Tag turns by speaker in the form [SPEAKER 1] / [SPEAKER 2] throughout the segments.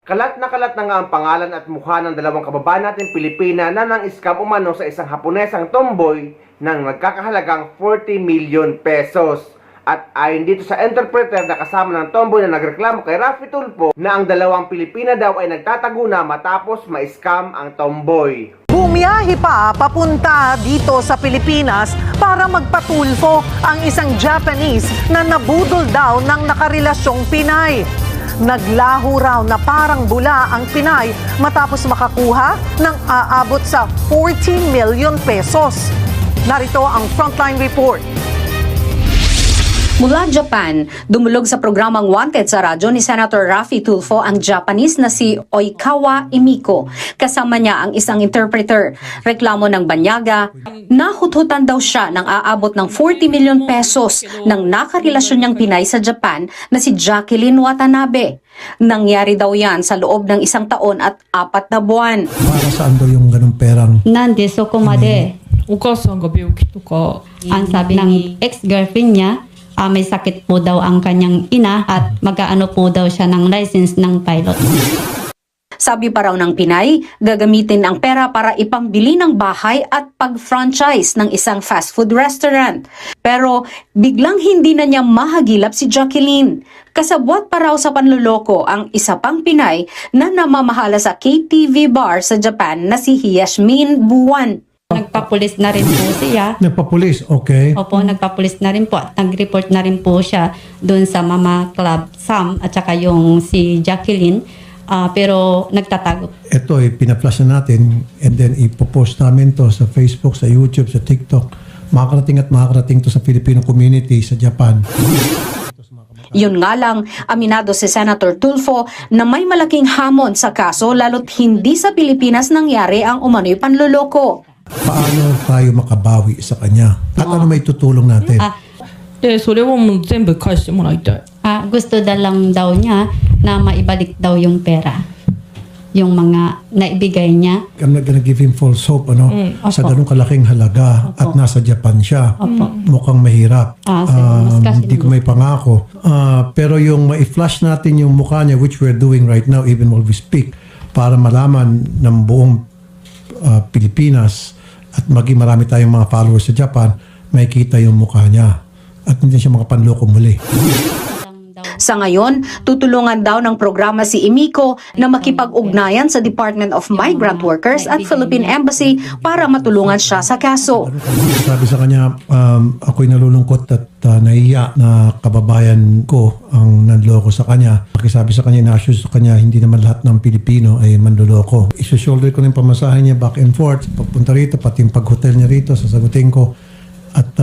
[SPEAKER 1] Kalat na nga ang pangalan at mukha ng dalawang kababayan natin Pilipina na nang-scam umano sa isang Haponesang tomboy ng nagkakahalagang 40 million pesos. At ayon dito sa interpreter na kasama ng tomboy na nagreklamo kay Raffy Tulfo na ang dalawang Pilipina daw ay nagtatago na matapos ma-scam ang tomboy.
[SPEAKER 2] Bumiyahe pa papunta dito sa Pilipinas para magpatulfo ang isang Japanese na nabudol daw ng nakarelasyong Pinay. Naglaho raw na parang bula ang Pinay matapos makakuha ng aabot sa 40 million pesos. Narito ang Frontline Report.
[SPEAKER 3] Mula Japan, dumulog sa programang Wanted sa radyo ni Senator Raffy Tulfo ang Japanese na si Oikawa Emiko. Kasama niya ang isang interpreter. Reklamo ng banyaga, nahuthutan daw siya ng aabot ng 40 million pesos ng nakarelasyon niyang Pinay sa Japan na si Jacqueline Watanabe. Nangyari daw yan sa loob ng 1 taon at 4 na buwan.
[SPEAKER 4] Para saan daw yung ganung perang?
[SPEAKER 5] なんでそこまで、
[SPEAKER 6] お母さんが病気とか
[SPEAKER 5] ang sabi ng ex-girlfriend niya, may sakit po daw ang kanyang ina at mag-aano po daw siya ng license ng pilot.
[SPEAKER 3] Sabi pa raw ng Pinay, gagamitin ang pera para ipambili ng bahay at pag-franchise ng isang fast food restaurant. Pero biglang hindi na niya mahagilap si Jacqueline. Kasabwat pa raw sa panluloko ang isa pang Pinay na namamahala sa KTV bar sa Japan na si Yasmin Buwan.
[SPEAKER 5] Nagpapulis na rin po siya.
[SPEAKER 4] Nagpapulis, okay.
[SPEAKER 5] Opo, nagpapulis na rin po at nag-report na rin po siya doon sa Mama Club Sam at saka yung si Jacqueline. Pero nagtatago.
[SPEAKER 4] Ito ay pinaflash na natin and then ipopost namin to sa Facebook, sa YouTube, sa TikTok. Makakarating to sa Filipino community sa Japan.
[SPEAKER 3] Yun nga lang, aminado si Senator Tulfo na may malaking hamon sa kaso lalo't hindi sa Pilipinas nangyari ang umano'y panluloko.
[SPEAKER 4] Paano tayo makabawi sa kanya? At ano may tutulong natin?
[SPEAKER 6] でそれをもう全部返してもらいたい。
[SPEAKER 5] Gusto lang daw niya na maibalik daw yung pera. Yung mga naibigay niya.
[SPEAKER 4] I'm not gonna give him false hope, ano? Sa ganung kalaking halaga at nasa Japan siya. Mukhang mahirap. Hindi ko may pangako. Pero yung ma-flash natin yung mukha niya, which we're doing right now, even while we speak, para malaman ng buong Pilipinas at maging marami tayong mga followers sa Japan, makikita yung mukha niya. At hindi siya makapanloko muli.
[SPEAKER 3] Sa ngayon, tutulungan daw ng programa si Emiko na makipag-ugnayan sa Department of Migrant Workers at Philippine Embassy para matulungan siya sa kaso.
[SPEAKER 4] Sabi sa kanya, ako'y nalulungkot at nahiya na kababayan ko ang nanloko sa kanya. Sabi sa kanya, na-assure sa kanya, hindi naman lahat ng Pilipino ay manloloko. Isushoulder ko na yung pamasahe niya back and forth, pagpunta rito, pati yung pag-hotel niya rito, sasagutin ko. At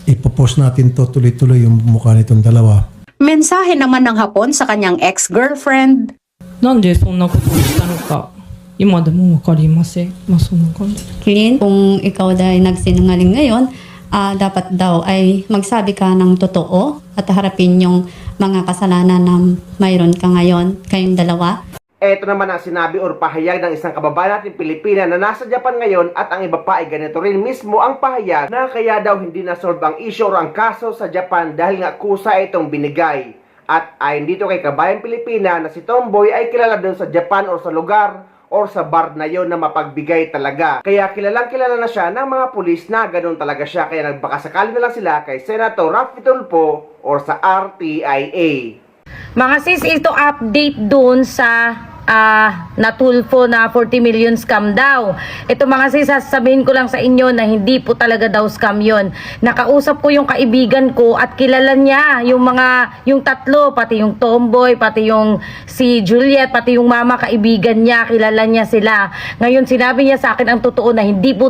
[SPEAKER 4] ipopost natin to tuloy-tuloy yung mukha nitong dalawa.
[SPEAKER 3] Mensahe naman ng Hapon sa kanyang ex-girlfriend.
[SPEAKER 6] なんでそんなことをしたのか今でもわかりません。まあそんな感じ。
[SPEAKER 5] Clint, kung ikaw dahil nagsinungaling ngayon, dapat daw ay magsabi ka ng totoo at harapin yung mga kasalanan na mayroon ka ngayon, kayong dalawa.
[SPEAKER 1] Ito naman ang sinabi o pahayag ng isang kababayan natin Pilipina na nasa Japan ngayon at ang iba pa ay ganito rin mismo ang pahayag na kaya daw hindi nasolve ang issue o ang kaso sa Japan dahil nga kusa itong binigay. At ayon dito kay kabayan Pilipina na si Tomboy ay kilala doon sa Japan o sa lugar o sa bar na yon na mapagbigay talaga. Kaya kilalang kilala na siya ng mga pulis na ganun talaga siya. Kaya nagbakasakali na lang sila kay Senator Raffy Tulfo o sa RTIA.
[SPEAKER 7] Mga sis, ito update dun sa natulfo na 40 million scam daw. Ito mga sis, sasabihin ko lang sa inyo na hindi po talaga daw scam yon. Nakausap ko yung kaibigan ko at kilala niya yung tatlo, pati yung Tomboy, pati yung si Juliet, pati yung mama kaibigan niya, kilala niya sila. Ngayon sinabi niya sa akin ang totoo na hindi po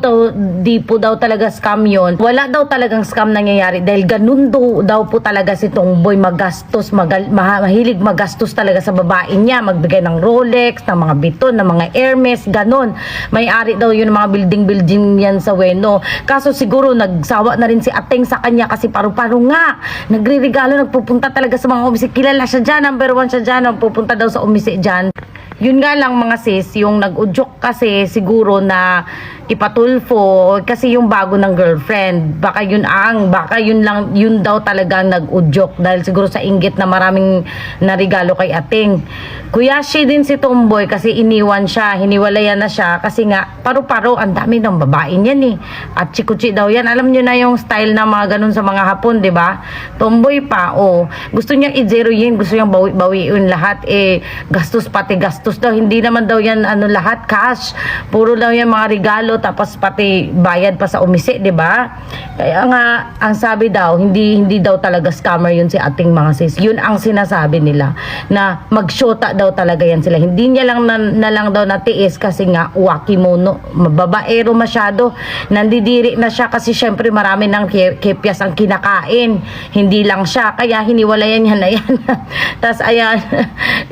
[SPEAKER 7] daw talaga scam yon. Wala daw talagang scam nangyayari dahil ganun daw po talaga si Tomboy magastos, mahilig magastos talaga sa babae niya, magbigay ng Rolex, ng mga biton, ng mga Hermes, ganon. May-ari daw yun ng mga building yan sa Ueno. Kaso siguro nagsawa na rin si Ateng sa kanya kasi paru-paro nga. Nagre-regalo, nagpupunta talaga sa mga umise. Kilala siya dyan, number 1 siya dyan, nagpupunta daw sa umise dyan. Yun nga lang mga sis, yung nag-udyok kasi siguro na ipatulfo kasi yung bago ng girlfriend. Baka yun daw talagang nag-udyok dahil siguro sa inggit na maraming narigalo kay Ating. Kuyashi din si Tomboy kasi iniwan siya, hiniwalayan na siya kasi nga paru-paro, ang dami ng babae niyan eh. At chikuchi daw yan. Alam niyo na yung style na mga ganun sa mga Hapon, 'di ba? Tomboy pa, gusto niyang i-zero yin, gusto niyang bawiin lahat gastos pati gastos daw. Hindi naman daw yan lahat cash. Puro daw yan mga regalo tapos pati bayad pa sa umisi, 'di ba? Kaya nga ang sabi daw, hindi daw talaga scammer yun si Ating, mga sis. Yun ang sinasabi nila na magsyota daw talaga yan sila. Hindi niya lang na lang daw natiis kasi nga wakimono, mababaero masyado. Nandidiri na siya kasi syempre marami ng kepyas ang kinakain. Hindi lang siya, kaya hiniwalayan niya na yan. Tapos ayan,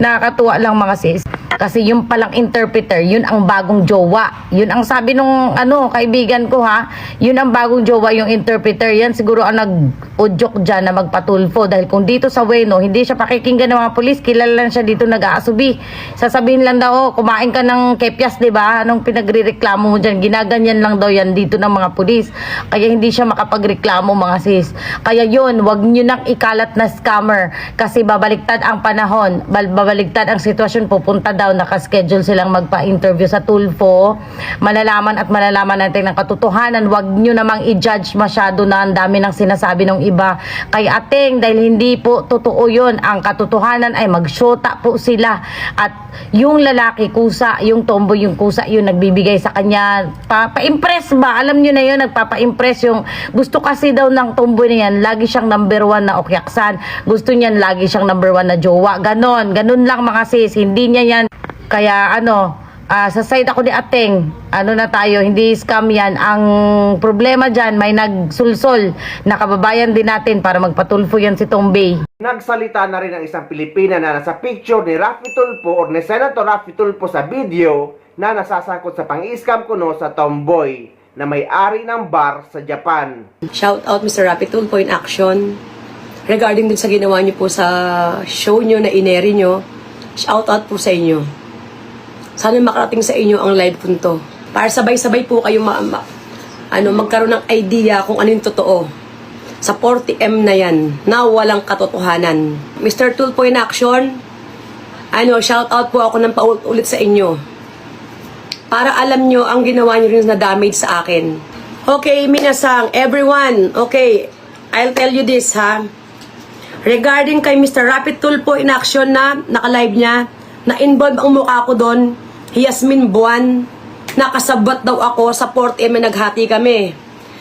[SPEAKER 7] nakakatuwa lang mga sis. Kasi yung palang interpreter, yun ang bagong jowa. Yun ang sabi nung kaibigan ko ha. Yun ang bagong jowa, yung interpreter. Yan siguro ang nag-udyok dyan na magpatulfo. Dahil kung dito sa Ueno, hindi siya pakikinggan ng mga pulis, kilala lang siya dito nag-aasubi. Sasabihin lang daw, kumain ka ng kepyas, diba? Anong pinagre-reklamo mo dyan? Ginaganyan lang daw yan dito ng mga pulis. Kaya hindi siya makapagreklamo, mga sis. Kaya yun, wag nyo nang ikalat na scammer. Kasi babaliktad ang panahon, babaliktad ang sitwasyon, pupunta daw, nakaschedule silang magpa-interview sa Tulfo. Malalaman natin ng katotohanan. Wag nyo namang i-judge masyado na ang dami ng sinasabi ng iba kay Ating dahil hindi po totoo yun. Ang katotohanan ay magsyota po sila at yung lalaki kusa, yung tomboy yung kusa, yung nagbibigay sa kanya pa-impress ba? Alam nyo na yun, nagpapa-impress yung gusto kasi daw ng tomboy na yan, lagi siyang number 1 na okyaksan. Gusto niyan lagi siyang number 1 na jowa. Ganon lang mga sis. Hindi niya yan. Kaya sa side ako ni Ating, na tayo, hindi scam yan. Ang problema dyan, may nagsulsol na kababayan din natin para magpatulfo yan si Tombay.
[SPEAKER 1] Nagsalita na rin ang isang Pilipina na nasa picture ni Raffy Tulfo or ni Senator Raffy Tulfo sa video na nasasangkot sa pang-scam kuno sa Tomboy na may-ari ng bar sa Japan.
[SPEAKER 8] Shout out Mr. Raffy Tulfo in action. Regarding din sa ginawa niyo po sa show niyo na ineri niyo, shout out po sa inyo. Sana makarating sa inyo ang live po to. Para sabay-sabay po kayo magkaroon ng idea kung ano yung totoo. Sa 40M na yan, na walang katotohanan. Mr. Tulfo in action, shout out po ako ng paulit sa inyo. Para alam nyo ang ginawa nyo rin na damage sa akin. Okay, minasang, everyone, okay, I'll tell you this ha. Regarding kay Mr. Raffy Tulfo in action na naka-live niya, na-involve ang mukha ko doon, Yasmin Buwan, nakasabot daw ako sa 40M na naghati kami.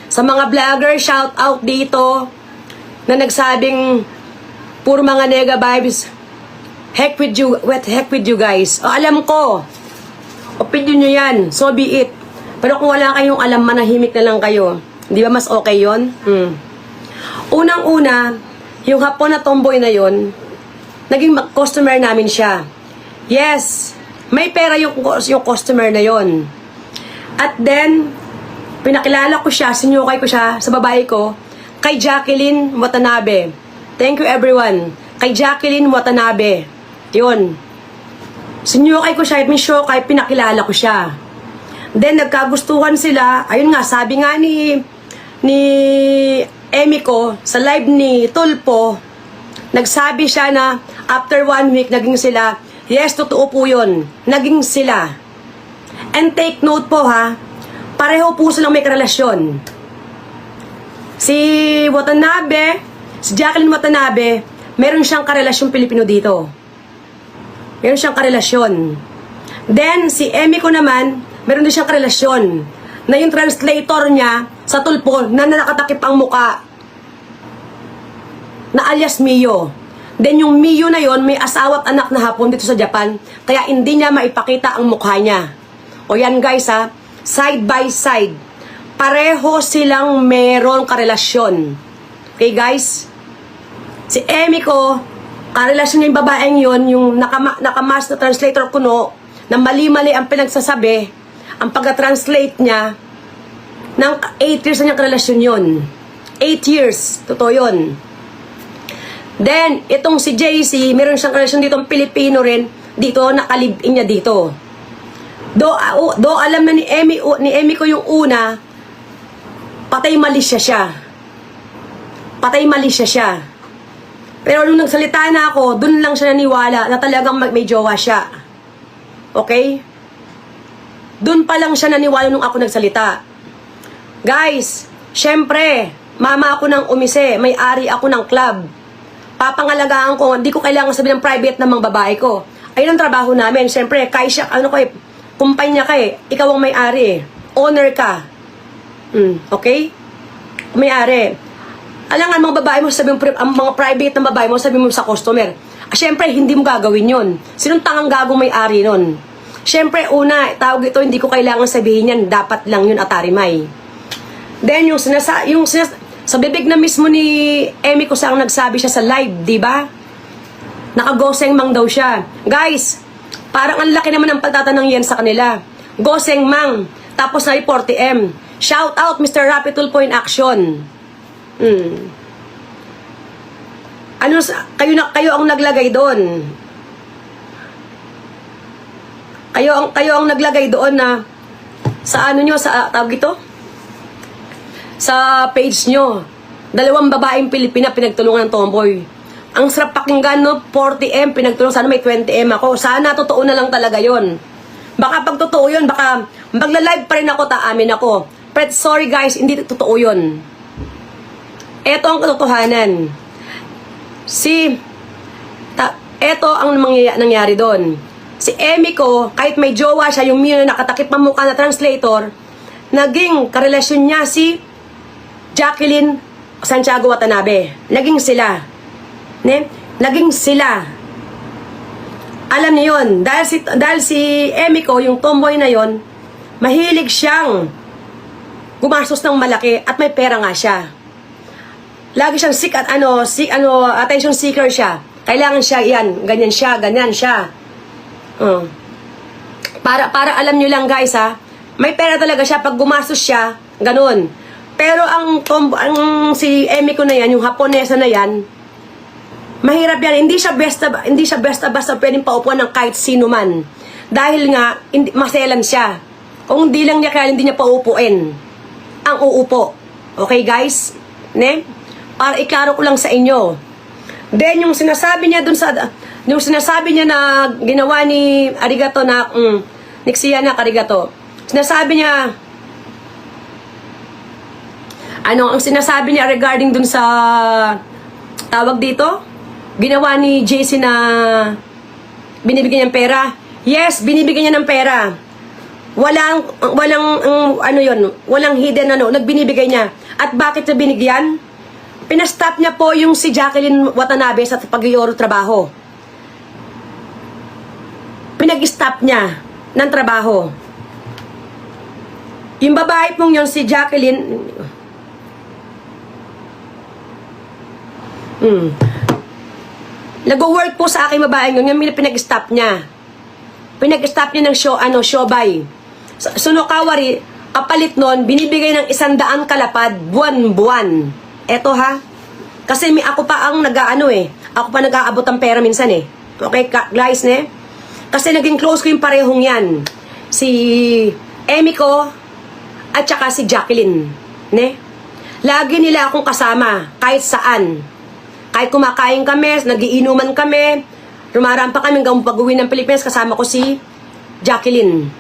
[SPEAKER 8] Sa mga vlogger, shout out dito na nagsabing puro mga nega vibes. Heck with you guys. Alam ko, opinion nyo yan, so be it. Pero kung wala kayong alam, manahimik na lang kayo. Di ba mas okay yon? Unang-una, yung Hapon na tomboy na yon, naging customer namin siya. Yes, may pera yung customer na yon. At then, pinakilala ko siya, sinyukay ko siya sa babae ko, kay Jacqueline Watanabe. Thank you everyone. Kay Jacqueline Watanabe. Yun. Sinyukay ko siya, kay pinakilala ko siya. Then, nagkagustuhan sila. Ayun nga, sabi nga ni Emi ko, sa live ni Tulfo, nagsabi siya na after 1 week, naging sila. Yes, totoo po yun. Naging sila. And take note po ha, pareho po silang may karelasyon. Si Jacqueline Watanabe, meron siyang karelasyong Pilipino dito. Meron siyang karelasyon. Then, si Emi ko naman, meron din siyang karelasyon na yung translator niya sa Tulfo na nakatakip ang muka na alias Mio. Then yung Mio na yon may asawa at anak na Hapon dito sa Japan, kaya hindi niya maipakita ang mukha niya. O yan guys ha, side by side, pareho silang meron karelasyon. Okay guys? Si Emi ko, karelasyon niya yung babaeng yon, yung nakamas na translator kuno, na mali-mali ang pinagsasabi, ang pagka-translate niya, ng 8 years na niyang karelasyon yon. 8 years, totoo yun. Then, itong si JC, meron siyang karelasyon dito, ang Pilipino rin, dito, nakalib-in niya dito. Do alam na ni Emmy ko yung una, patay malisya siya. Patay malisya siya. Pero nung nagsalita na ako, dun lang siya naniwala na talagang may jowa siya. Okay? Dun pa lang siya naniwala nung ako nagsalita. Guys, syempre, mama ako ng umise, may-ari ako ng club. Papangalagaan ko, hindi ko kailangan sabihin ng private ng mga babae ko. Ayun ang trabaho namin. Syempre, kaisya, kumpanya ka eh. Ikaw ang may-ari eh. Owner ka. Okay? May-ari. Alangan mga babae mo, sabi mo, ang mga private na babae mo, sabi mo sa customer. Siyempre, hindi mo gagawin yun. Sinong tangang gagong may-ari nun? Siyempre, una, tawag ito, hindi ko kailangan sabihin yan, dapat lang yun atarimay. Then, sa bibig na mismo ni Emmy ko sang nagsabi siya sa live, di ba? Nakagoseng mang daw siya. Guys, parang ang laki naman ng pagtatanong yan sa kanila. Goseng mang, tapos na 40M. Shout out, Mr. Rapid Tulfo in action. Kayo ang naglagay doon. Kayo ang naglagay doon na sa ano nyo, sa tawag ito? Sa page nyo. 2 babaeng Pilipina pinagtulungan ng tomboy. Ang sarap pakinggan, no? 40M pinagtulungan, sana may 20M ako. Sana totoo na lang talaga yon. Baka pag totoo yun, baka magla-live pa rin ako, taamin ako. But sorry guys, hindi totoo yun. Ito ang katotohanan. Ito ang nangyari doon. Si Emmy ko, kahit may jowa siya, yung na nakatakip ang mukha na translator, naging karelasyon niya si Jacqueline Santiago Watanabe. Naging sila. Naging sila. Alam niyo yun. Dahil si Emmy ko, yung tomboy na yon, mahilig siyang gumastos ng malaki at may pera nga siya. Lagi siyang attention seeker siya. Kailangan siya yan, ganyan siya. Para alam nyo lang guys ha, may pera talaga siya pag gumastos siya, ganun. Pero ang si Emmy ko na yan, yung Haponesa na yan, mahirap yan. Hindi siya basta pwedeng paupuan ng kahit sino man. Dahil nga, maselan siya. Kung hindi lang niya kaya hindi niya paupuin ang uupo. Okay guys? Para iklaro ko lang sa inyo. Then yung sinasabi niya na ginawa ni Arigato na Nixia na Arigato. Sinasabi niya ang sinasabi niya regarding dun sa tawag dito, ginawa ni JC na binibigyan niya ng pera. Yes, binibigyan niya ng pera. Walang hidden nagbinibigay niya. At bakit niya binigyan? Pinastop niya po yung si Jacqueline Watanabe sa pag-ioro trabaho. Pinag-stop niya ng trabaho. Yung babae pong yun, si Jacqueline, nag-work po sa aking babae yun, yung pinag-stop niya. Pinag-stop niya ng showbay. Sunokawari, kapalit nun, binibigay ng 100 kalapad, buwan-buwan. Eto ha, kasi ako pa ang ako pa nag-aabot ng pera minsan eh. Okay guys kasi naging close ko yung parehong yan. Si Emmy ko at saka si Jacqueline. Lagi nila akong kasama kahit saan. Kahit kumakain kami, nagiinuman kami, rumarampa kami hanggang pag-uwi ng Pilipinas, kasama ko si Jacqueline.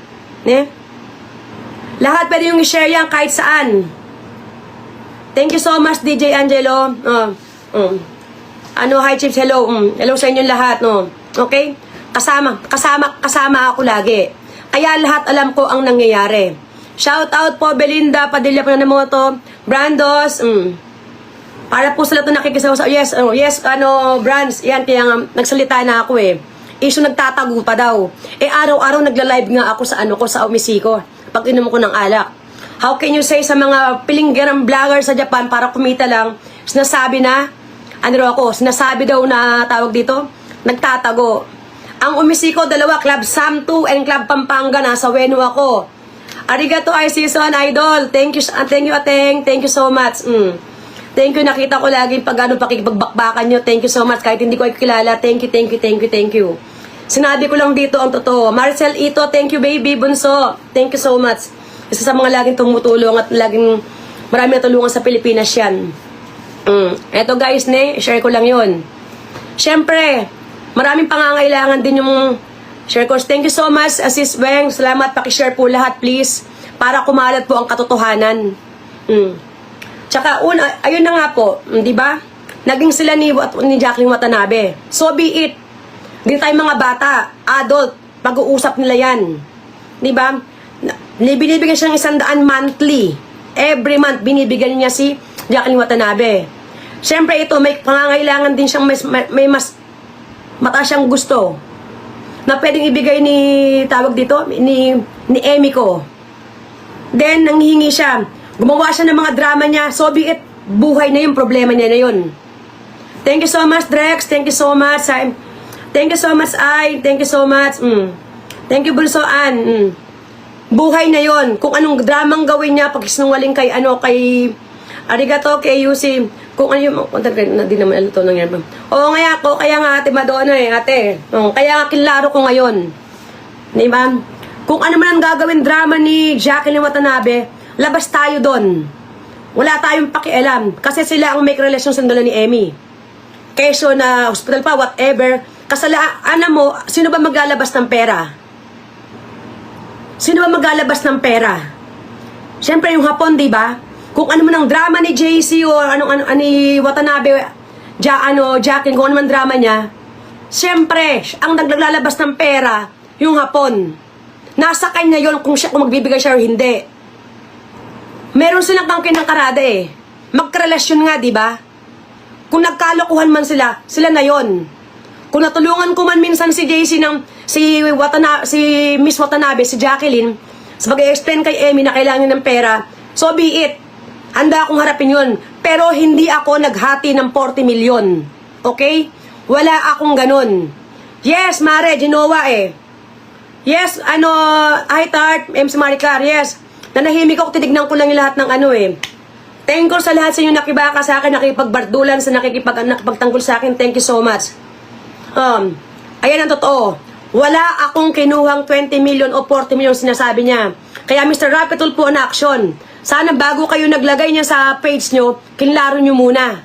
[SPEAKER 8] Lahat pwede yung i-share yan kahit saan. Thank you so much, DJ Angelo. Hi, Chips. Hello. Hello sa inyong lahat. Okay? Kasama ako lagi. Kaya lahat alam ko ang nangyayari. Shout out po, Belinda, Padilla Pananamoto, Brandos. Para po sa lahat na nakikisaw. Yes, Brands. Yan, kaya nga, nagsalita na ako eh. Issue nagtatago pa daw. Araw-araw nagla-live nga ako sa Umisiko. Pag inom ko ng alak. How can you say sa mga pilinggerang vlogger sa Japan para kumita lang, sinasabi sinasabi daw na tawag dito, nagtatago. Ang Umisiko, 2, Club Sam 2 and Club Pampanga, nasa Wenu ako. Arigato ay season, idol. Thank you, Ateng. Thank you so much. Thank you, nakita ko lagi pag pakikipagbakbakan nyo. Thank you so much. Kahit hindi ko ay kilala, thank you. Sinabi ko lang dito ang totoo. Marcel Ito, thank you baby, bunso. Thank you so much. Isa sa mga laging tumutulong at laging marami natulungan sa Pilipinas yan. Eto guys, share ko lang yun. Siyempre, maraming pangangailangan din yung share ko. Thank you so much, Sis Weng. Salamat, pakishare po lahat please. Para kumalat po ang katotohanan. Tsaka, ayun na nga po, di ba? Naging sila ni Jacqueline Watanabe. So be it. Hindi tayo mga bata, adult, pag-uusap nila yan. Di ba? Binibigyan siya ng 100 monthly. Every month, binibigyan niya si Jacqueline Watanabe. Siyempre ito, may pangangailangan din siyang may mas mataas siyang gusto na pwedeng ibigay ni, tawag dito, ni Emmy ko. Then, nanghihingi siya. Gumawa siya ng mga drama niya. So be it, buhay na yung problema niya na yun. Thank you so much, Drex. Thank you so much. Thank you so much, Ay. Thank you so much. Thank you, Bulsoan. Buhay na yon. Kung anong dramang gawin niya, pag sinungaling kay, arigato, kay Yusi. Kung ano yung, di naman alito nang yan. Oo, kaya nga, ate Madonna ate. Kaya nga, kilaro ko ngayon. Di ba? Kung ano man ang gagawin drama ni Jacqueline Watanabe, labas tayo doon. Wala tayong pakialam. Kasi sila ang may relasyon sa dala ni Emmy. Keso na hospital pa, whatever. Kasalaan mo, sino ba maglalabas ng pera? Sino ba maglalabas ng pera? Siyempre yung hapon, di ba? Kung ano man ang drama ni JC o ni Watanabe, Jacqueline, kung ano man drama niya, siyempre, ang naglalabas ng pera, yung hapon. Nasa kanya yon kung magbibigay siya o hindi. Meron silang kang kinangkarada Magkarelasyon nga, di ba? Kung nagkalokohan man sila na yon. Kung natulungan ko man minsan si JC si Miss Watanabe, si Jacqueline, sa pag-explain kay Emmy na kailangan ng pera, so be it. Handa akong harapin yun. Pero hindi ako naghati ng 40 million. Okay? Wala akong ganun. Yes, Mare, Genoa Yes, hi Tart, MC Maricar, yes. Nanahimik ako, tinignan ko lang yung lahat ng Thank you sa lahat sa inyo nakibaka sa akin, nakipagbardulan, sa nakipagtanggol sa akin. Thank you so much. Ayan ang totoo. Wala akong kinuhang 20 million o 40 million sinasabi niya. Kaya Mr. Rapitul po na action. Sana bago kayo naglagay niya sa page nyo, kinlaro nyo muna.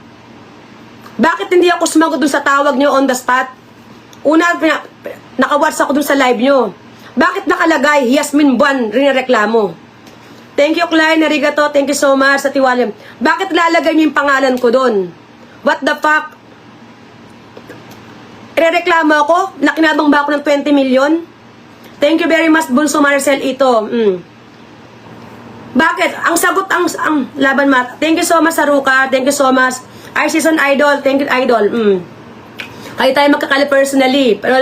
[SPEAKER 8] Bakit hindi ako sumagot dun sa tawag nyo on the spot? Una, nakawatch ako dun sa live nyo. Bakit nakalagay, Yasmin Buwan, rinereklamo? Thank you, Klein, arigato, thank you so much sa tiwala. Bakit lalagay nyo yung pangalan ko dun? What the fuck? Irereklamo ako? Nakinabang ba ako ng 20 million? Thank you very much, Bunso Marcel Ito. Bakit? Ang sagot, ang laban mat. Thank you so much, Saruka. Thank you so much. Season Idol. Thank you, Idol. Kayo tayo magkakali personally. Pero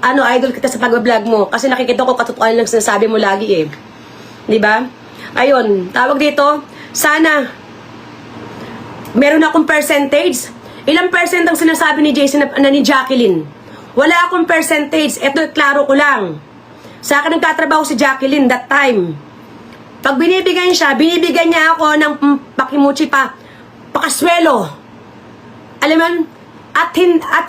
[SPEAKER 8] idol kita sa pag-vlog mo. Kasi nakikita ko katotohanan lang sinasabi mo lagi Di ba? Ayun, tawag dito. Sana meron akong percentage. Ilang percent ang sinasabi ni Jason ni Jacqueline? Wala akong percentage. Ito, klaro ko lang. Sa akin nagtatrabaho si Jacqueline that time. Pag binibigyan niya ako ng pakimuchi pakaswelo. Alam mo, at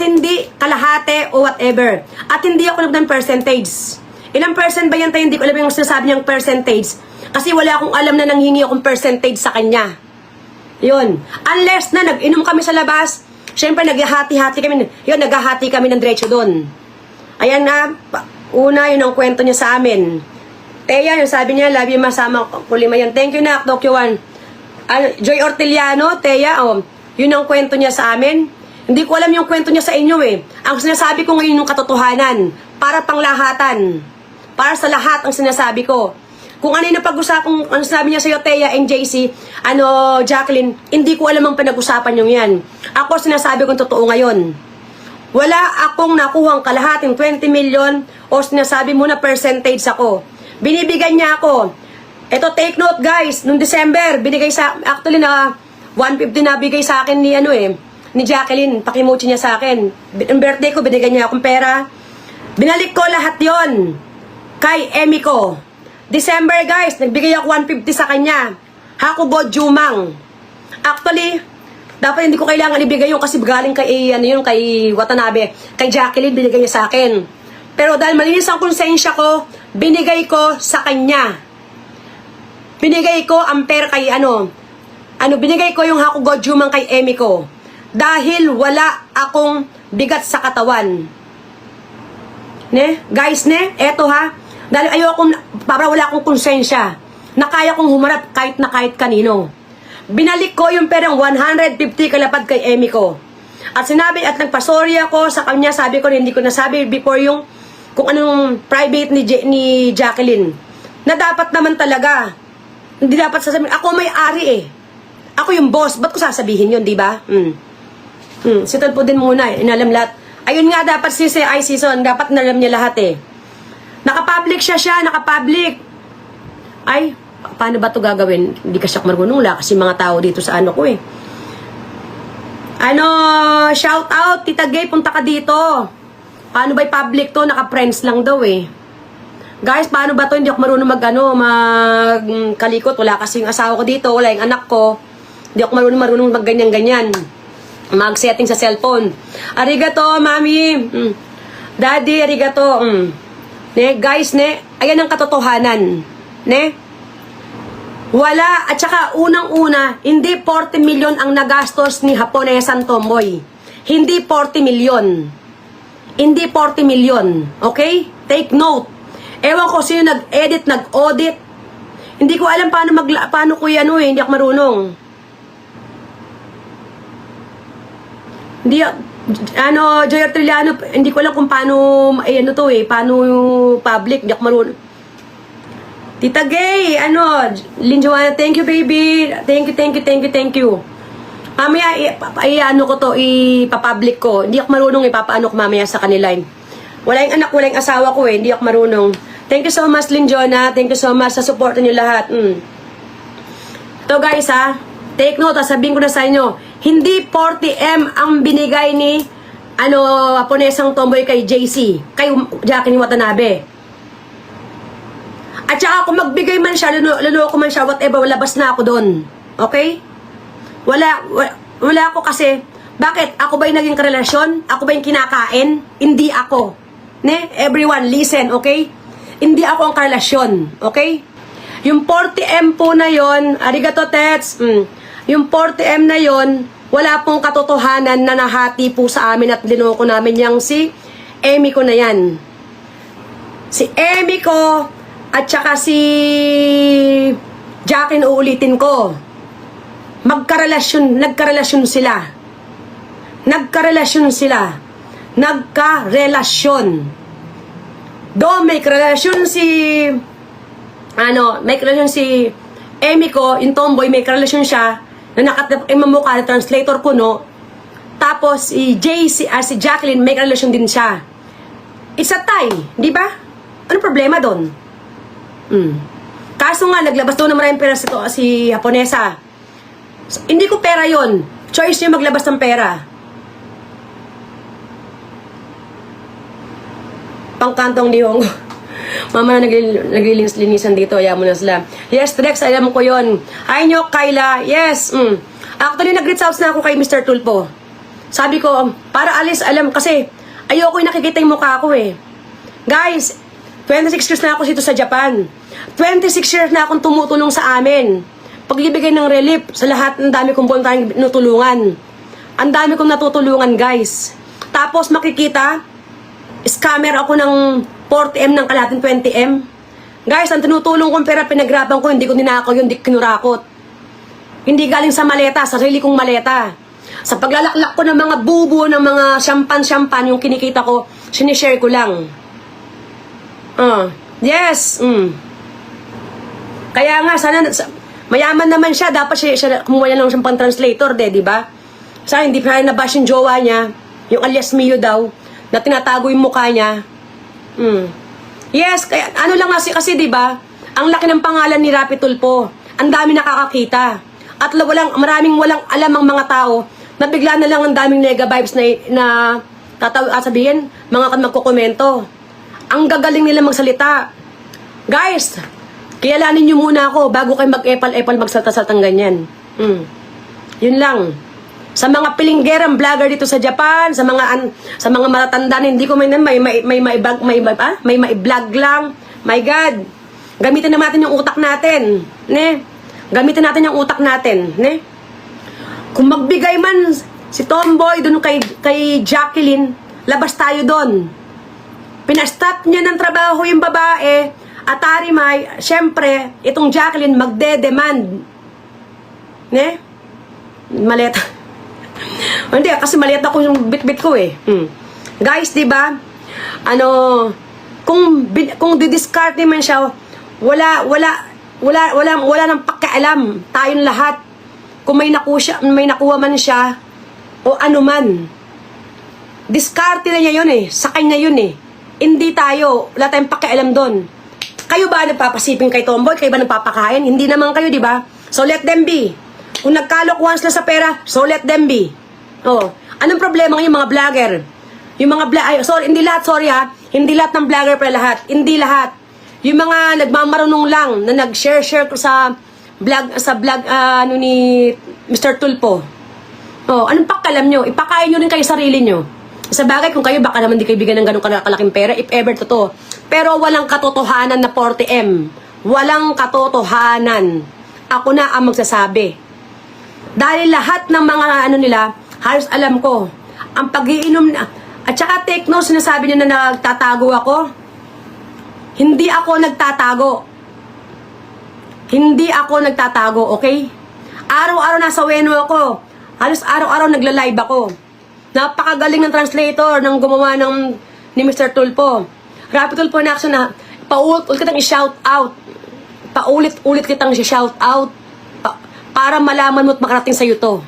[SPEAKER 8] hindi kalahati o whatever. At hindi ako nagdang percentage. Ilang percent ba yan tayo? Hindi ko alam yung sinasabi niyang percentage. Kasi wala akong alam na nanghingi akong percentage sa kanya. Yun. Unless na nag-inom kami sa labas, syempre naghahati-hati kami. Yun, naghahati kami ng diretso doon. Ayan na, una yun ang kwento niya sa amin. Teya, yung sabi niya, love you masama ko lima yan. Thank you na, Tokyo 1. Joy Orteliano, Teya, yun ang kwento niya sa amin. Hindi ko alam yung kwento niya sa inyo Ang sinasabi ko ngayon yung katotohanan. Para panglahatan. Para sa lahat ang sinasabi ko. Kung ano yung napag-usapan, ano sabi niya sa'yo, Teya and JC, Jacqueline, hindi ko alam ang pinag-usapan yung yan. Ako sinasabi kong totoo ngayon. Wala akong nakuhang kalahating 20 million o sinasabi mo na percentage ako. Binibigyan niya ako. Ito, take note guys, noong December, binigay sa, actually na 150 na bigay sa akin ni Jacqueline, pakimuchi niya sa akin. Ang birthday ko, binigyan niya akong pera. Binalik ko lahat yon kay Emmy ko. December guys, nagbigay ako 150 sa kanya. Hakugo Jumang. Actually, dapat hindi ko kailangan ibigay yun kasi galing kay, kay Watanabe. Kay Jacqueline, binigay niya sa akin. Pero dahil malinis ang konsensya ko, binigay ko sa kanya. Binigay ko ang pera kay binigay ko yung Hakugo Jumang kay Emi ko. Dahil wala akong bigat sa katawan. Ne? Guys, eto ha. Dahil para wala akong konsensya. Na kaya kong humarap kahit kanino. Binalik ko yung perang 150 kalapad kay Emi ko. At sinabi at nagpasorry ako sa kanya, sabi ko hindi ko nasabi before yung kung anong private ni Jacqueline. Na dapat naman talaga. Hindi dapat sasabihin, ako may-ari eh. Ako yung boss, ba't ko sasabihin yun, di ba? Si Tulfo din muna, inalam lahat. Ayun nga dapat si season, dapat nalam niya lahat eh. Nakapublic siya, nakapublic. Ay, paano ba to gagawin? Hindi kasi ako marunong kasi mga tao dito sa ko eh. Shout out, Tita Gay, punta ka dito. Paano ba public to? Naka-friends lang daw eh. Guys, paano ba to? Hindi ako marunong magkalikot. Wala kasi yung asawa ko dito, wala yung anak ko. Hindi ako marunong magganyan-ganyan. Mag-setting sa cellphone. Arigato, mami. Daddy, arigato. Guys, ayan ang katotohanan. Wala, at saka unang-una, hindi 40 million ang nagastos ni Haponesang Tomboy. Hindi 40 million. Hindi 40 million. Okay? Take note. Ewan ko sino nag-edit, nag-audit. Hindi ko alam paano ko yan hindi ako marunong. Hindi, Joy Artiliano, hindi ko alam kung paano, paano public, hindi ako marunong. Tita Gay, Lynn Joanna, thank you baby. Thank you. Mamaya, ipapublic ko. Hindi ako marunong ipapaano ko mamaya sa kanila. Wala yung anak, wala yung asawa ko hindi ako marunong. Thank you so much, Lynn Joanna. Thank you so much sa support niyo lahat. Ito guys take note, sabihin ko na sa inyo, hindi 40M ang binigay ni Haponesang Tomboy kay JC, kay Jacqueline Watanabe. At saka kung magbigay man siya, luloko man siya, whatever, labas na ako doon. Okay? Wala ako kasi, bakit? Ako ba yung naging karelasyon? Ako ba yung kinakain? Hindi ako. Everyone, listen, okay? Hindi ako ang karelasyon, okay? Yung 40M po na yon, arigato tets, yung 40M na yon, wala pong katotohanan na nahati po sa amin at linoko namin yung si Emi ko na yan. Si Emi ko at saka si Jacqueline, uulitin ko. Nagkarelasyon sila. May karelasyon si Emi ko, yung tomboy, may karelasyon siya na mamukha na translator ko, Tapos si Jacqueline, may karelasyon din siya. It's a tie, di ba? Ano problema doon? Kaso nga, naglabas doon na maraming pera si Haponesa. Hindi ko pera yon. Choice niya maglabas ng pera. Pangkantong Nihong. Mama na naglilinis-linisan dito. Ayaw mo na sila. Yes, Drex, alam ko yon. Hi nyo, Kyla. Yes. Actually, nag-reach out na ako kay Mr. Tulfo. Sabi ko, para alis, kasi ayoko yung nakikita yung mukha ko eh. Guys, 26 years na ako dito sa Japan. 26 years na akong tumutulong sa amin. Pagbibigay ng relief sa lahat, ng dami kong tayong natulungan. Ang dami kong natutulungan, guys. Tapos makikita, scammer ako ng 40M ng kalating 20M. Guys, ang tinutulong kong pera, pinagrabang ko, hindi ko ninakaw yun, hindi kinurakot. Hindi galing sa maleta, sarili kong maleta. Sa paglalaklak ko ng mga bubo, ng mga champagne, yung kinikita ko, sinishare ko lang. Yes. Kaya nga, sana, mayaman naman siya, dapat siya kumuha lang siyang pang-translator, di ba? Sana hindi pa nabash yung jowa niya, yung alias Mio daw, na tinatago yung mukha niya. Yes, kaya, lang kasi, di ba? Ang laki ng pangalan ni Rapi Tulfo. Ang dami nakakakita. At maraming walang alam ang mga tao, na bigla na lang ang daming nega vibes na sabihin, mga magkukomento. Ang gagaling nila magsalita. Guys, kilalanin nyo muna ako bago kayo mag-epal-epal magsalta-saltang ganyan. Yun lang. Sa mga pilinggerang vlogger dito sa Japan, sa mga matatanda na hindi ko may vlog lang. My God. Gamitin natin yung utak natin, ne? Gamitin natin yung utak natin, ne? Kung magbigay man si Tomboy doon kay Jacqueline, labas tayo doon. Pinastop niya ng trabaho yung babae, at Arimay, syempre, itong Jacqueline magde-demand. Ne? Maleta. Hindi, kasi maliit ako yung bit-bit ko eh. Guys, di ba? Kung didiscard man siya, wala nang pakialam tayong lahat. Kung may nakuha man siya o ano man. Diskarte na niya yun eh. Sa kanya yun eh. Hindi tayo, wala tayong pakialam doon. Kayo ba nagpapasiping kay Tomboy? Kayo ba nagpapakain? Hindi naman kayo, di ba? So let them be. Kung nagkalokwan sila sa pera, so let them be. Oh, anong problema ng mga vlogger? Yung mga hindi lahat, sorry ha. Hindi lahat ng vlogger para lahat. Hindi lahat. Yung mga nagmamarunong lang na nag-share ko sa vlog ni Mr. Tulpo. Oh, anong pakalam nyo? Ipakain nyo rin kayo sarili nyo. Sa bagay, kung kayo baka naman di kayo bigyan ng ganong kalaking pera, if ever totoo. Pero walang katotohanan na 40M. Walang katotohanan. Ako na ang magsasabi. Dahil lahat ng mga nila, halos alam ko, ang pag-iinom na, at saka take note, sinasabi nyo na nagtatago ako. Hindi ako nagtatago. Hindi ako nagtatago, okay? Araw-araw nasa Weno ako. Halos araw-araw nagla-live ako. Napakagaling ng translator ng gumawa ni Mr. Tulpo. Rapid Tulpo in Action na paulit-ulit kitang i-shout out. Paulit-ulit kitang i-shout out para malaman mo at makarating sa'yo to.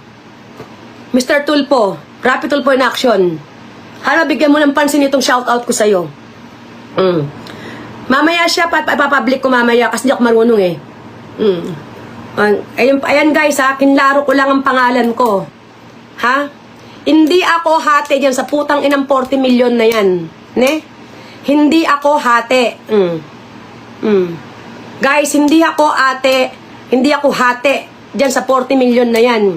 [SPEAKER 8] Mr. Tulpo, Rapid Tulpo in Action. Hala, bigyan mo ng pansin itong shout out ko sa'yo. Mamaya siya, ipapublic ko mamaya kasi di ako marunong eh. Ayan guys ha, kinlaro ko lang ang pangalan ko. Ha? Hindi ako hati dyan sa putang inang 40 million na yan. Ne? Hindi ako hati. Guys, hindi ako hati dyan sa 40 million na yan.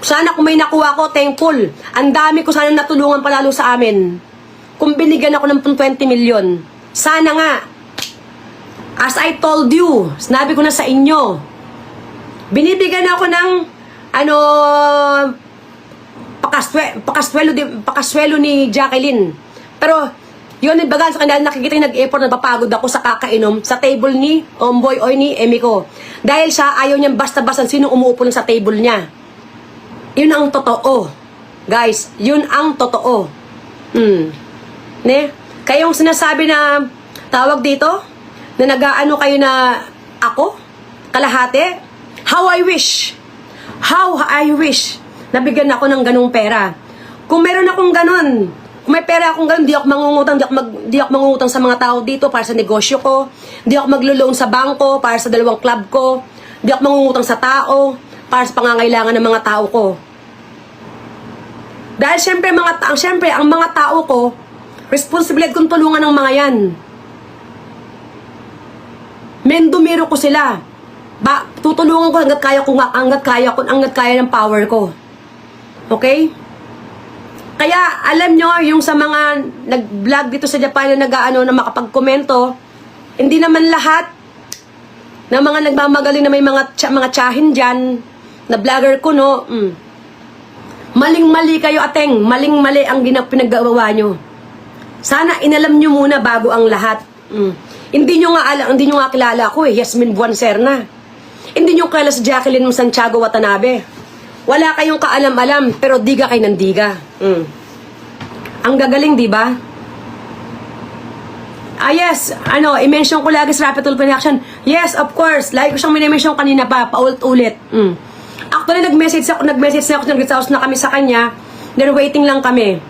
[SPEAKER 8] Sana kung may nakuha ko, thankful. Ang dami ko sana natulungan palalo sa amin. Kung binigyan ako ng 20 million. Sana nga. As I told you, sinabi ko na sa inyo, binibigyan ako ng pakaswelo ni Jacqueline. Pero yun, baga sa kanila nakikita yung nag-effort, napapagod ako sa kakainom sa table ni Omboy o ni Emiko. Dahil siya ayaw niyang basta-basta sino umuupo lang sa table niya. Yun ang totoo. Guys, yun ang totoo. Ne? Kayong sinasabi na tawag dito, na nag-aano kayo na ako, kalahati, how I wish nabigyan ako ng ganung pera. Kung meron akong ganon, kung may pera akong ganon, di ako mangungutang sa mga tao dito para sa negosyo ko, di ako maglo-loan sa bangko para sa 2 club ko, di ako mangungutang sa tao para sa pangangailangan ng mga tao ko. Dahil syempre ang mga tao ko, responsibilidad kong tulungan ng mga yan. Mendumiro ko sila. Tutulungan ko hanggat kaya ng power ko. Okay? Kaya alam nyo, yung sa mga nag-vlog dito sa Japan na na makapag-komento, hindi naman lahat ng mga nagmamagaling na may mga tsahin dyan, na vlogger ko, no? Maling-mali kayo, ateng. Maling-mali ang pinaggawa nyo. Sana inalam nyo muna bago ang lahat. Hindi nyo nga kilala ako eh, Yasmin Buencerna. Hindi nyo kilala si Jacqueline Santiago Watanabe. Wala kayong kaalam-alam, pero diga kayo ng diga. Ang gagaling, di ba? Yes, i-mention ko lagi sa Rapid Tulpo in Action. Yes, of course. Lagi ko siyang minimension kanina pa, paulit-ulit. Actually, nag-message na kami sa kanya. Then waiting lang kami.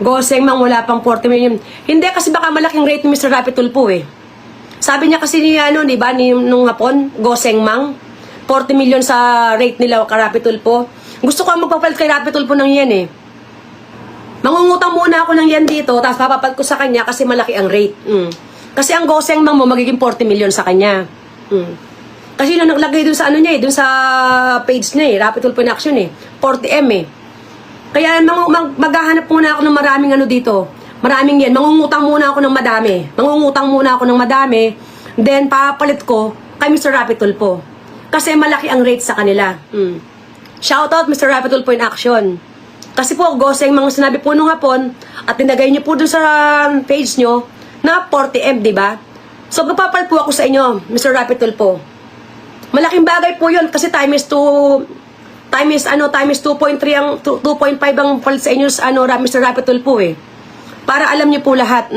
[SPEAKER 8] Goseng mang wala pang 40 million. Hindi kasi baka malaking rate ni Mr. Rapid Tulpo eh. Sabi niya kasi ni di ba, nung hapon, Goseng mang 40 million sa rate nila kay Rapid Tulpo. Gusto ko ang magpapalit kay Rapid Tulpo ng yen eh. Mangungutang muna ako ng yen dito, tapos papapalit ko sa kanya kasi malaki ang rate. Kasi ang Goseng mang mo magiging 40 million sa kanya. Kasi yun ang naglagay dun sa ano niya eh, dun sa page niya eh, Rapi Tulfo in Action eh, 40M eh. Kaya maghahanap muna ako ng maraming ano dito. Maraming yan. Mangungutang muna ako ng madami. Then, papalit ko kay Mr. Rapi Tulfo. Kasi malaki ang rate sa kanila. Shoutout Mr. Rapi Tulfo in Action. Kasi po, goseng mga sinabi po nung hapon at tinagay niyo po dun sa page nyo na 40M, di ba? So, magpapalit po ako sa inyo, Mr. Rapi Tulfo. Malaking bagay po yun kasi times 2.3 ang 2.5 ang palit sa inyo sa Mr. Rapi Tulfo eh. Para alam niyo po lahat.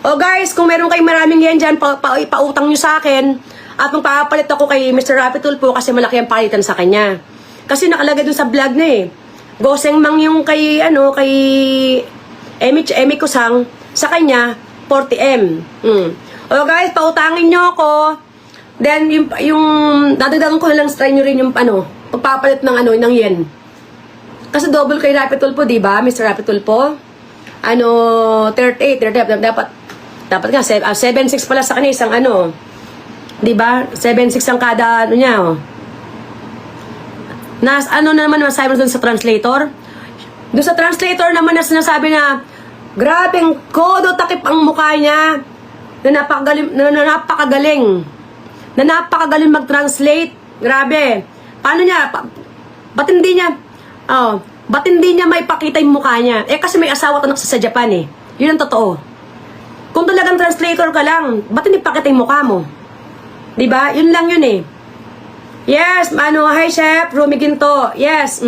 [SPEAKER 8] O guys, kung meron kayong maraming yan dyan, pautang nyo sa akin at magpapalit ako kay Mr. Rapi Tulfo kasi malaki ang palitan sa kanya. Kasi nakalagay dun sa vlog na eh. Goseng mang yung kay Emi Kusang sa kanya 40M. O guys, pautangin nyo ako. Then yung dadagdagan ko na lang try nyo rin yung pagpapalit ng yen. Kasi double kay Rapi Tulfo, di ba? Mr. Rapi Tulfo. 38 dapat nga 7.6 pala sa kanya isang di ba? 7.6 ang kada niya naman masabi dun sa translator. Dun sa translator naman na sinasabi na grabeng kodo takip ang mukha niya na napakagaling mag-translate. Grabe. Paano niya? Ba't hindi niya may pakita yung mukha niya? Kasi may asawa at anak sa Japan eh. Yun ang totoo. Kung talagang translator ka lang, ba't hindi pakita yung mukha mo? Diba? Yun lang yun eh. Yes, hi Chef, Rumi Ginto. Yes,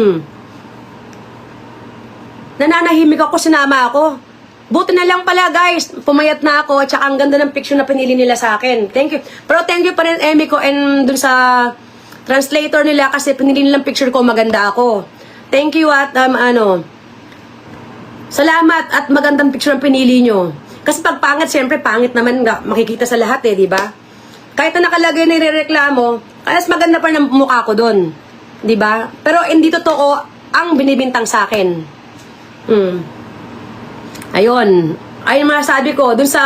[SPEAKER 8] Nananahimik ako, sinama ako. Buti na lang pala guys, pumayat na ako at saka ang ganda ng picture na pinili nila sa akin. Thank you. Pero thank you pa rin Emi ko and dun sa translator nila kasi pinili nilang picture ko, maganda ako. Thank you at salamat at magandang picture ang pinili nyo. Kasi pag pangit, siyempre pangit naman makikita sa lahat eh, di ba? Kahit na nakalagay na nirereklamo, kaya maganda pa ng mukha ko doon. Di ba? Pero hindi totoo ang binibintang sa akin. Ayun. Ayun masasabi ko, dun sa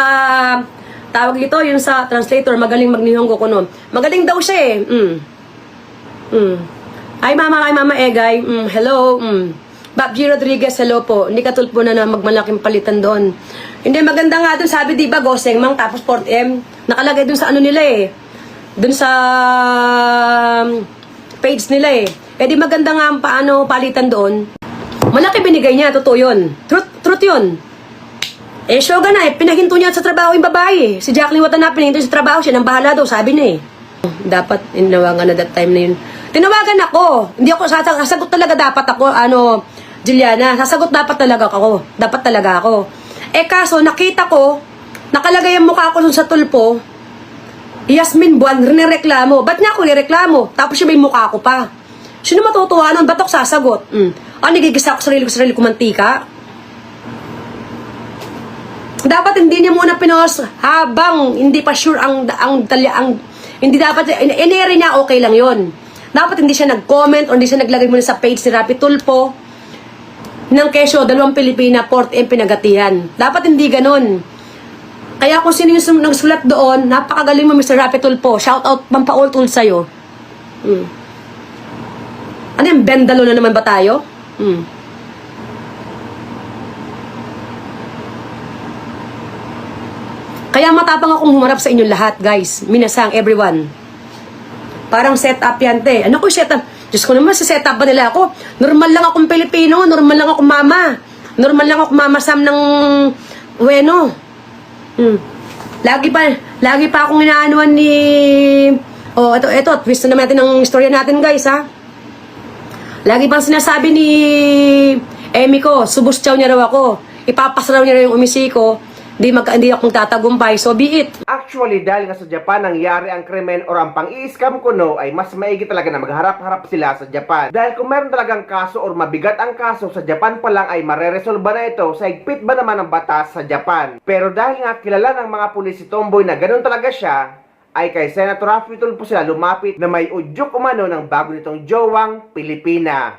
[SPEAKER 8] tawag ito, yung sa translator, magaling magnihongo ko nun. Magaling daw siya eh. Ay mama Egay, hello. Bob G. Rodriguez, hello po. Hindi ka Tulfo na magmalaking palitan doon. Hindi, maganda nga doon, sabi diba, Goseng Mang, tapos 40M. Nakalagay doon sa nila eh. Doon sa page nila eh. Di maganda nga ang palitan doon. Malaki binigay niya, totoo yun. Truth yun. Shoga na pinahinto niya sa trabaho yung babae. Si Jacqueline Watanabe, pinahinto sa trabaho siya, nang bahala daw, sabi niya eh. Dapat, inawangan na that time na yun. Tinawagan ako. Hindi ako sasagot talaga dapat ako, Juliana, sasagot dapat talaga ako. Dapat talaga ako. Kaso, nakita ko, nakalagay ang mukha ko dun sa Tulfo, Yasmin Buwan, nireklamo. Ba't niya ako nireklamo? Tapos siya may mukha ko pa. Sino matutuwa nun? Ba't ako sasagot? Nagigisa ako sarili ko mantika? Dapat hindi niya muna pinost habang hindi pa sure hindi dapat, ineri niya, okay lang yon. Dapat hindi siya nag-comment o hindi siya naglagay muna sa page ni Rapi Tulfo ng kesyo, 2 Pilipina, 40M pinagatihan. Dapat hindi ganun. Kaya kung sino yung nagsulat doon, napakagaling mo Mr. Rapi Tulfo. Shout out, pampaultul sa'yo. Ano yung bendalo na naman ba tayo? Kaya matapang akong humarap sa inyong lahat, guys. Minasang, everyone. Parang setup yan, te. Ano ko setup? Diyos ko naman, sa setup ba nila ako? Normal lang akong Pilipino, normal lang akong mama. Normal lang akong mama Sam ng Bueno. Lagi pa akong inaanuan ni... ito, twist na naman natin ang istorya natin, guys, ha? Lagi pang sinasabi ni Emi ko, subos chow niya raw ako. Ipapasaraw niya raw yung umisi ko. Hindi akong tatagumpay, so be it.
[SPEAKER 1] Actually, dahil nga sa Japan nangyari ang krimen or ang pang-i-scam kuno ay mas maigi talaga na magharap-harap sila sa Japan. Dahil kung meron talagang kaso or mabigat ang kaso sa Japan pa lang ay mareresolba na ito sa higpit ba naman ng batas sa Japan. Pero dahil nga kilala ng mga pulis si Tomboy na ganun talaga siya, ay kay Senator Rafi Tulfo sila lumapit na may udyok umano ng bago nitong jowang Pilipina.